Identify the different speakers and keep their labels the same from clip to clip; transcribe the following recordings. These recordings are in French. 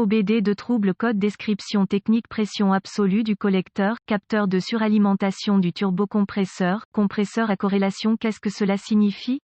Speaker 1: OBD de trouble code description technique pression absolue du collecteur, capteur de suralimentation du turbocompresseur, compresseur à corrélation. Qu'est-ce que cela signifie?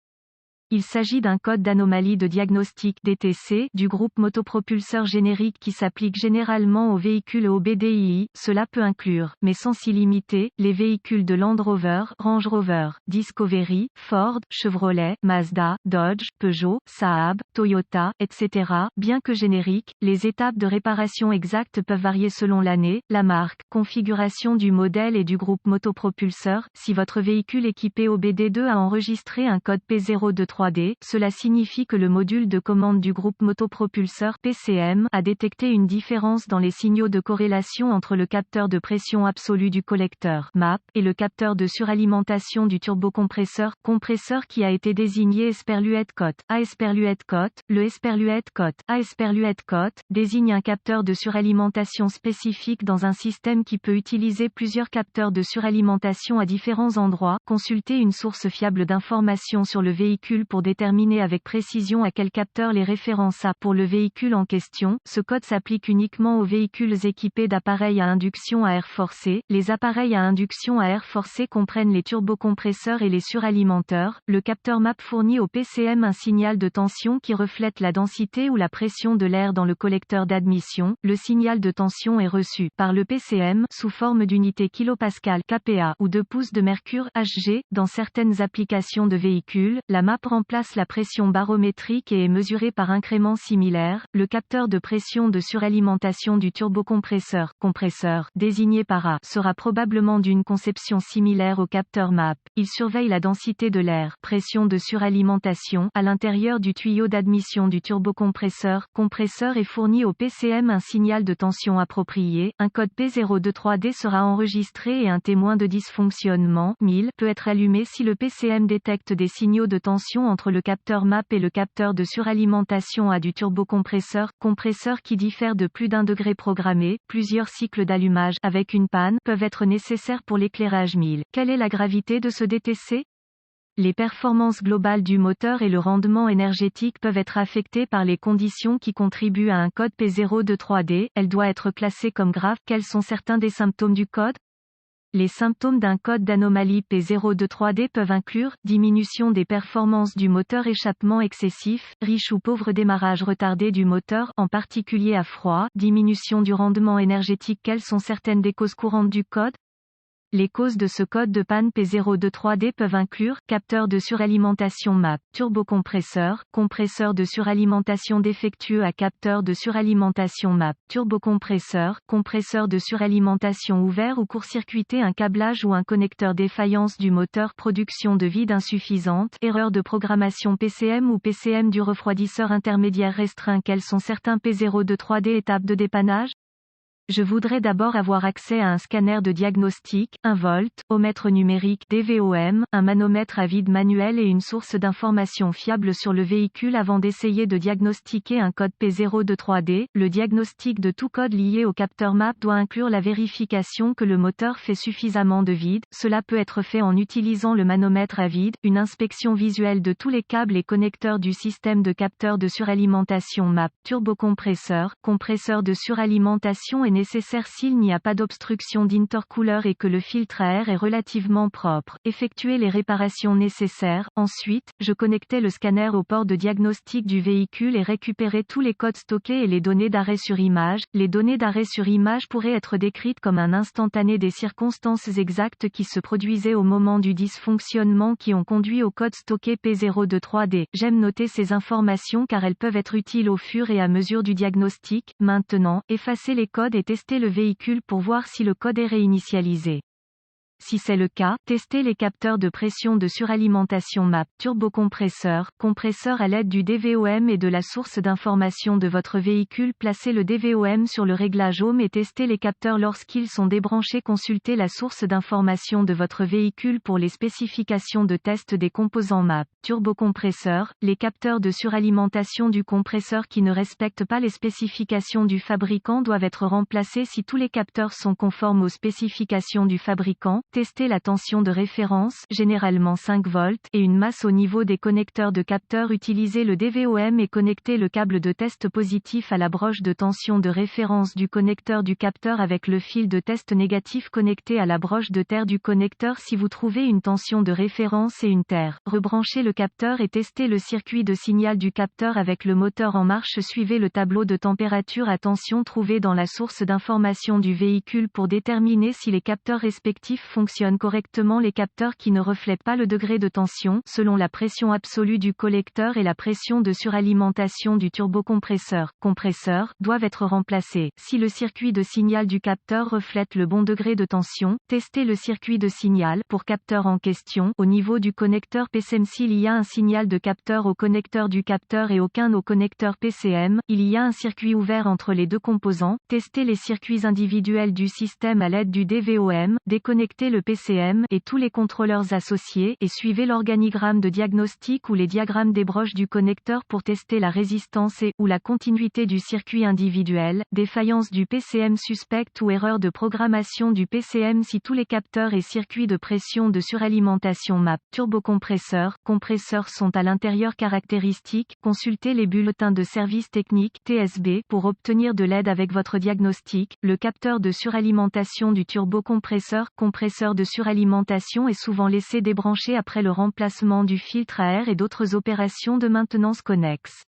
Speaker 1: Il s'agit d'un code d'anomalie de diagnostic DTC du groupe motopropulseur générique qui s'applique généralement aux véhicules OBDII. Cela peut inclure, mais sans s'y limiter, les véhicules de Land Rover, Range Rover, Discovery, Ford, Chevrolet, Mazda, Dodge, Peugeot, Saab, Toyota, etc. Bien que génériques, les étapes de réparation exactes peuvent varier selon l'année, la marque, configuration du modèle et du groupe motopropulseur. Si votre véhicule équipé OBD2 a enregistré un code P02 3D, cela signifie que le module de commande du groupe motopropulseur PCM a détecté une différence dans les signaux de corrélation entre le capteur de pression absolue du collecteur MAP et le capteur de suralimentation du turbocompresseur compresseur qui a été désigné Esperluette Cote. A Esperluette Cote, le Esperluette Cote A Esperluette Cote désigne un capteur de suralimentation spécifique dans un système qui peut utiliser plusieurs capteurs de suralimentation à différents endroits. Consultez une source fiable d'informations sur le véhicule pour déterminer avec précision à quel capteur les références à. Pour le véhicule en question, ce code s'applique uniquement aux véhicules équipés d'appareils à induction à air forcé. Les appareils à induction à air forcé comprennent les turbocompresseurs et les suralimenteurs. Le capteur MAP fournit au PCM un signal de tension qui reflète la densité ou la pression de l'air dans le collecteur d'admission. Le signal de tension est reçu par le PCM sous forme d'unité kilopascal kPa ou de pouces de mercure Hg. Dans certaines applications de véhicules, la MAP remplace la pression barométrique et est mesurée par incrément similaire. Le capteur de pression de suralimentation du turbocompresseur, compresseur, désigné par A, sera probablement d'une conception similaire au capteur MAP. Il surveille la densité de l'air, pression de suralimentation, à l'intérieur du tuyau d'admission du turbocompresseur, compresseur et fournit au PCM un signal de tension approprié. Un code P03D sera enregistré et un témoin de dysfonctionnement, 1000, peut être allumé si le PCM détecte des signaux de tension entre le capteur MAP et le capteur de suralimentation A du turbocompresseur, compresseur qui diffère de plus d'1 degré programmé. Plusieurs cycles d'allumage avec une panne peuvent être nécessaires pour l'éclairage 1000. Quelle est la gravité de ce DTC? Les performances globales du moteur et le rendement énergétique peuvent être affectés par les conditions qui contribuent à un code P03D. Elle doit être classée comme grave. Quels sont certains des symptômes du code? Les symptômes d'un code d'anomalie P03D peuvent inclure diminution des performances du moteur, échappement excessif, riche ou pauvre démarrage retardé du moteur, en particulier à froid, diminution du rendement énergétique. Quelles sont certaines des causes courantes du code? Les causes de ce code de panne P03D peuvent inclure capteur de suralimentation MAP, turbocompresseur, compresseur de suralimentation défectueux à capteur de suralimentation MAP, turbocompresseur, compresseur de suralimentation ouvert ou court-circuité, un câblage ou un connecteur, défaillance du moteur, production de vide insuffisante, erreur de programmation PCM ou PCM du refroidisseur intermédiaire restreint. Quels sont certains P03D étapes de dépannage? Je voudrais d'abord avoir accès à un scanner de diagnostic, un voltomètre numérique DVOM, un manomètre à vide manuel et une source d'information fiable sur le véhicule avant d'essayer de diagnostiquer un code P03D. Le diagnostic de tout code lié au capteur MAP doit inclure la vérification que le moteur fait suffisamment de vide. Cela peut être fait en utilisant le manomètre à vide, une inspection visuelle de tous les câbles et connecteurs du système de capteur de suralimentation MAP, turbocompresseur, compresseur de suralimentation est nécessaire s'il n'y a pas d'obstruction d'intercooler et que le filtre à air est relativement propre. Effectuer les réparations nécessaires. Ensuite, je connectais le scanner au port de diagnostic du véhicule et récupérais tous les codes stockés et les données d'arrêt sur image. Les données d'arrêt sur image pourraient être décrites comme un instantané des circonstances exactes qui se produisaient au moment du dysfonctionnement qui ont conduit au code stocké P03D. J'aime noter ces informations car elles peuvent être utiles au fur et à mesure du diagnostic. Maintenant, effacer les codes et tester le véhicule pour voir si le code est réinitialisé. Si c'est le cas, testez les capteurs de pression de suralimentation MAP, turbocompresseur, compresseur à l'aide du DVOM et de la source d'information de votre véhicule. Placez le DVOM sur le réglage Home et testez les capteurs lorsqu'ils sont débranchés. Consultez la source d'information de votre véhicule pour les spécifications de test des composants MAP, turbocompresseur, les capteurs de suralimentation du compresseur qui ne respectent pas les spécifications du fabricant doivent être remplacés si tous les capteurs sont conformes aux spécifications du fabricant. testez la tension de référence, généralement 5 volts, et une masse au niveau des connecteurs de capteurs. Utilisez le DVOM et connectez le câble de test positif à la broche de tension de référence du connecteur du capteur avec le fil de test négatif connecté à la broche de terre du connecteur. Si vous trouvez une tension de référence et une terre, rebranchez le capteur et testez le circuit de signal du capteur avec le moteur en marche. Suivez le tableau de température à tension trouvé dans la source d'information du véhicule pour déterminer si les capteurs respectifs fonctionnent correctement. Les capteurs qui ne reflètent pas le degré de tension, selon la pression absolue du collecteur et la pression de suralimentation du turbocompresseur, doivent être remplacés. Si le circuit de signal du capteur reflète le bon degré de tension, testez le circuit de signal pour capteur en question. Au niveau du connecteur PCM, s'il y a un signal de capteur au connecteur du capteur et aucun au connecteur PCM, il y a un circuit ouvert entre les deux composants. Testez les circuits individuels du système à l'aide du DVOM, déconnectez le PCM et tous les contrôleurs associés et suivez l'organigramme de diagnostic ou les diagrammes des broches du connecteur pour tester la résistance et ou la continuité du circuit individuel, défaillance du PCM suspecte ou erreur de programmation du PCM. Si tous les capteurs et circuits de pression de suralimentation MAP, compresseurs sont à l'intérieur caractéristiques, consultez les bulletins de service technique TSB pour obtenir de l'aide avec votre diagnostic. Le capteur de suralimentation du turbocompresseur, compresseur de suralimentation est souvent laissé débranché après le remplacement du filtre à air et d'autres opérations de maintenance connexes.